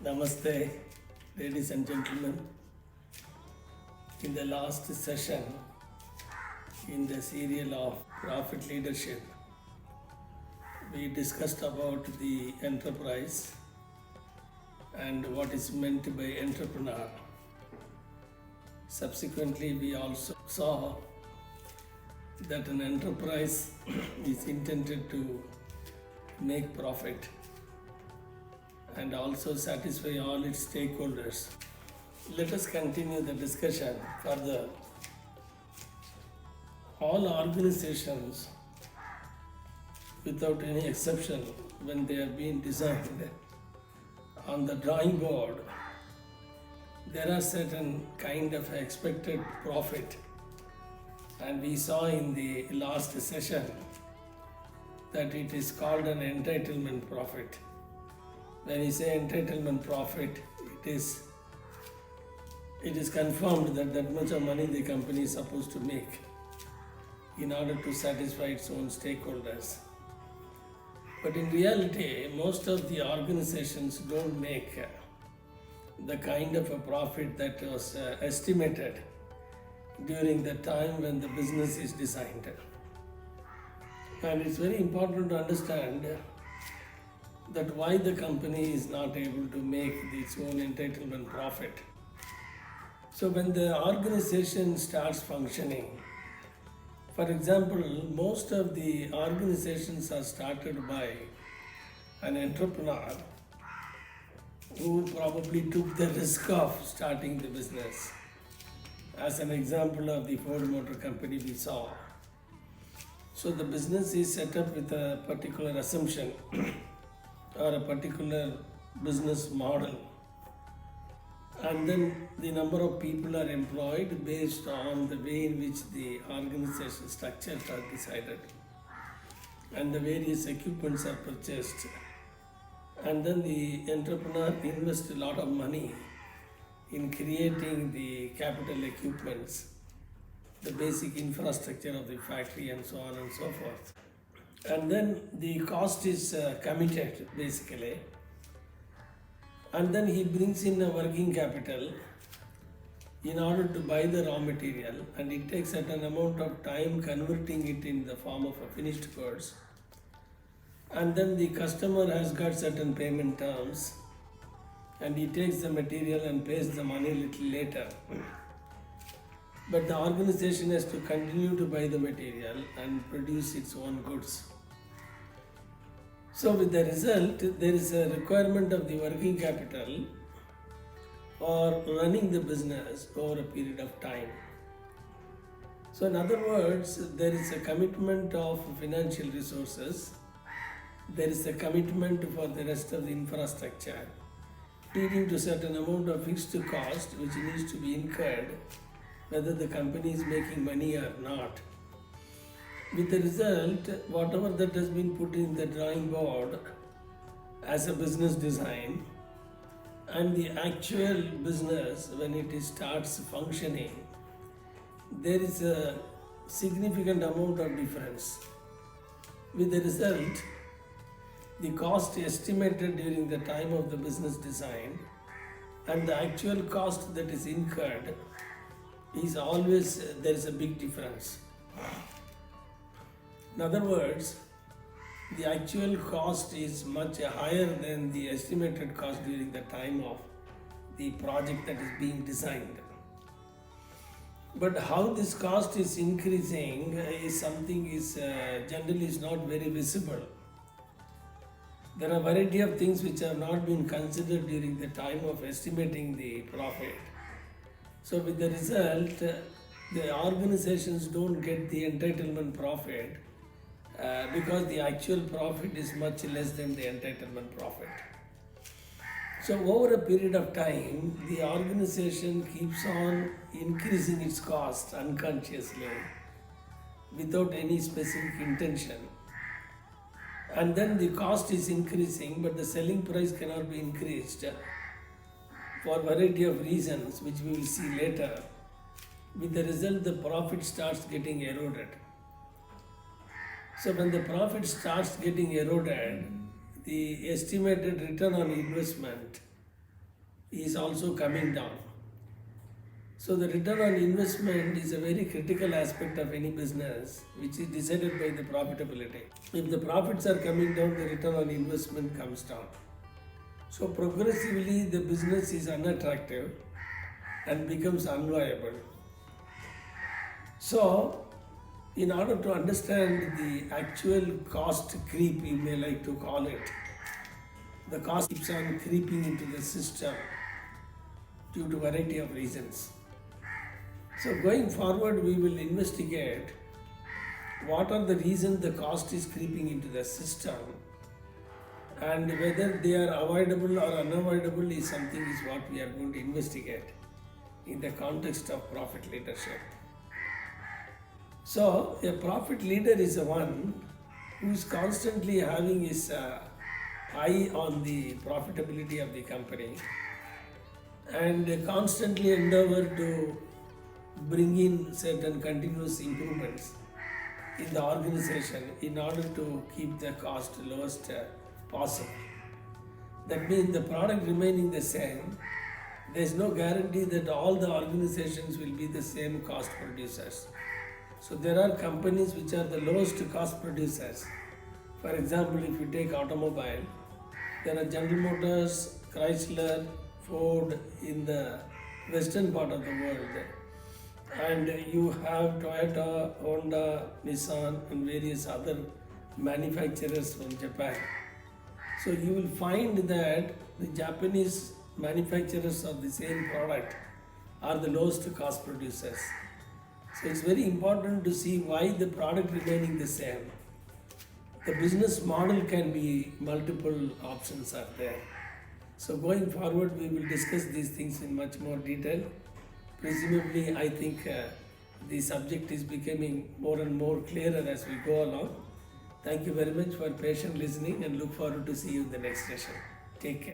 Namaste, ladies and gentlemen. In the last session in the serial of Profit Leadership, we discussed about the enterprise and what is meant by entrepreneur. Subsequently, we also saw that an enterprise is intended to make profit and also satisfy all its stakeholders. Let us continue the discussion further. All organizations, without any exception, when they are being designed on the drawing board, there are certain kind of expected profit. And we saw in the last session that it is called an entitlement profit. When you say entitlement profit, it is confirmed that that much of money the company is supposed to make in order to satisfy its own stakeholders. But in reality, most of the organizations don't make the kind of a profit that was estimated during the time when the business is designed. And it's very important to understand that why the company is not able to make its own entitlement profit. So when the organization starts functioning, for example, most of the organizations are started by an entrepreneur who probably took the risk of starting the business. As an example of the Ford Motor Company we saw. So the business is set up with a particular assumption or a particular business model, and then the number of people are employed based on the way in which the organization structures are decided, and the various equipments are purchased, and then the entrepreneur invests a lot of money in creating the capital equipments, the basic infrastructure of the factory and so on and so forth. And then the cost is committed basically, and then he brings in a working capital in order to buy the raw material, and it takes a certain amount of time converting it in the form of a finished goods, and then the customer has got certain payment terms and he takes the material and pays the money a little later. But the organization has to continue to buy the material and produce its own goods. So with the result, there is a requirement of the working capital for running the business over a period of time. So in other words, there is a commitment of financial resources, there is a commitment for the rest of the infrastructure, leading to a certain amount of fixed cost which needs to be incurred whether the company is making money or not. With the result, whatever that has been put in the drawing board as a business design and the actual business when it starts functioning, there is a significant amount of difference. With the result, the cost estimated during the time of the business design and the actual cost that is incurred is always, there is a big difference. In other words, the actual cost is much higher than the estimated cost during the time of the project that is being designed. But how this cost is increasing is something generally is not very visible. There are a variety of things which have not been considered during the time of estimating the profit. So with the result, the organizations don't get the entitlement profit because the actual profit is much less than the entitlement profit. So over a period of time, the organization keeps on increasing its cost unconsciously without any specific intention. And then the cost is increasing, but the selling price cannot be increased for a variety of reasons, which we will see later. With the result, the profit starts getting eroded. So when the profit starts getting eroded, the estimated return on investment is also coming down. So the return on investment is a very critical aspect of any business, which is decided by the profitability. If the profits are coming down, the return on investment comes down. So progressively the business is unattractive and becomes unviable. So in order to understand the actual cost creep, you may like to call it, the cost keeps on creeping into the system due to variety of reasons. So going forward, we will investigate what are the reasons the cost is creeping into the system, and whether they are avoidable or unavoidable is something is what we are going to investigate in the context of profit leadership. So a profit leader is the one who is constantly having his eye on the profitability of the company and constantly endeavor to bring in certain continuous improvements in the organization in order to keep the cost lowest possible. That means the product remaining the same, there is no guarantee that all the organizations will be the same cost producers. So there are companies which are the lowest cost producers. For example, if you take automobile, there are General Motors, Chrysler, Ford in the western part of the world, and you have Toyota, Honda, Nissan and various other manufacturers from Japan. So you will find that the Japanese manufacturers of the same product are the lowest cost producers. So it's very important to see why the product remaining the same. The business model can be multiple options are there. So going forward, we will discuss these things in much more detail. Presumably, I think the subject is becoming more and more clearer as we go along. Thank you very much for patient listening and look forward to see you in the next session. Take care.